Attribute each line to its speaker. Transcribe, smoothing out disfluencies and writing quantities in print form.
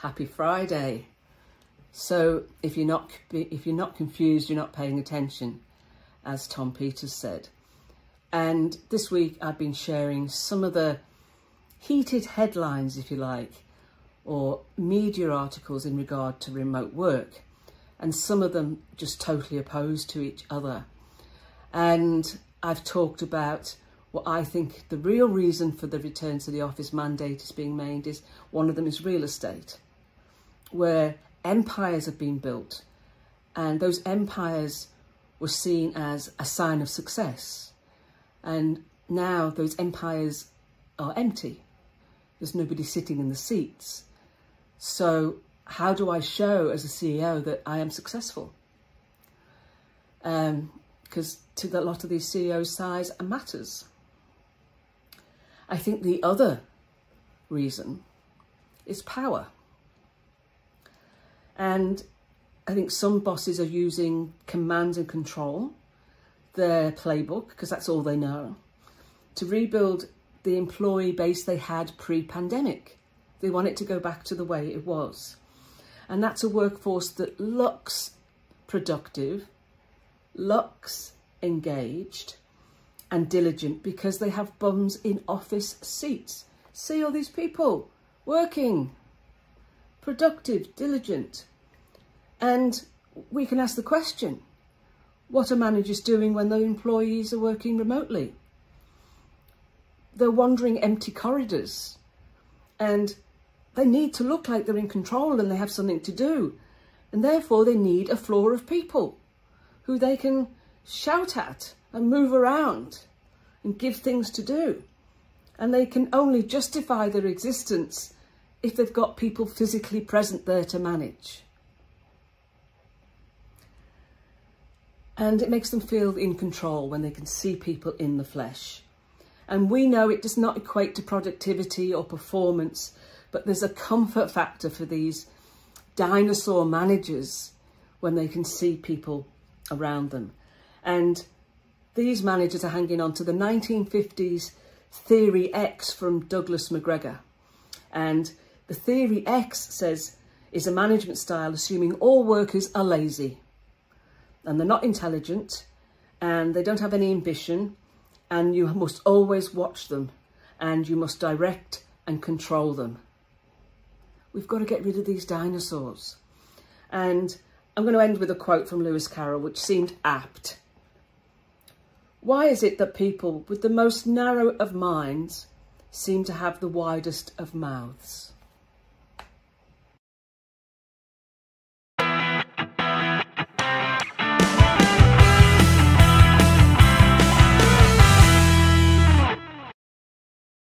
Speaker 1: Happy Friday. So if you're not confused, you're not paying attention, as Tom Peters said. And this week I've been sharing some of the heated headlines, if you like, or media articles in regard to remote work, and some of them just totally opposed to each other. And I've talked about what I think the real reason for the return to the office mandate is being made is, one of them is real estate, where empires have been built, and those empires were seen as a sign of success. And now those empires are empty. There's nobody sitting in the seats. So how do I show as a CEO that I am successful? Because to a lot of these CEOs, size matters. I think the other reason is power. And I think some bosses are using command and control, their playbook, because that's all they know, to rebuild the employee base they had pre-pandemic. They want it to go back to the way it was. And that's a workforce that looks productive, looks engaged and diligent, because they have bums in office seats. See all these people working, productive, diligent. And we can ask the question, what are managers doing when their employees are working remotely? They're wandering empty corridors, and they need to look like they're in control and they have something to do. And therefore they need a floor of people who they can shout at and move around and give things to do. And they can only justify their existence if they've got people physically present there to manage. And it makes them feel in control when they can see people in the flesh. And we know it does not equate to productivity or performance, but there's a comfort factor for these dinosaur managers when they can see people around them. And these managers are hanging on to the 1950s Theory X from Douglas McGregor. And the Theory X says is a management style assuming all workers are lazy and they're not intelligent and they don't have any ambition, and you must always watch them and you must direct and control them. We've got to get rid of these dinosaurs. And I'm going to end with a quote from Lewis Carroll, which seemed apt. Why is it that people with the most narrow of minds seem to have the widest of mouths?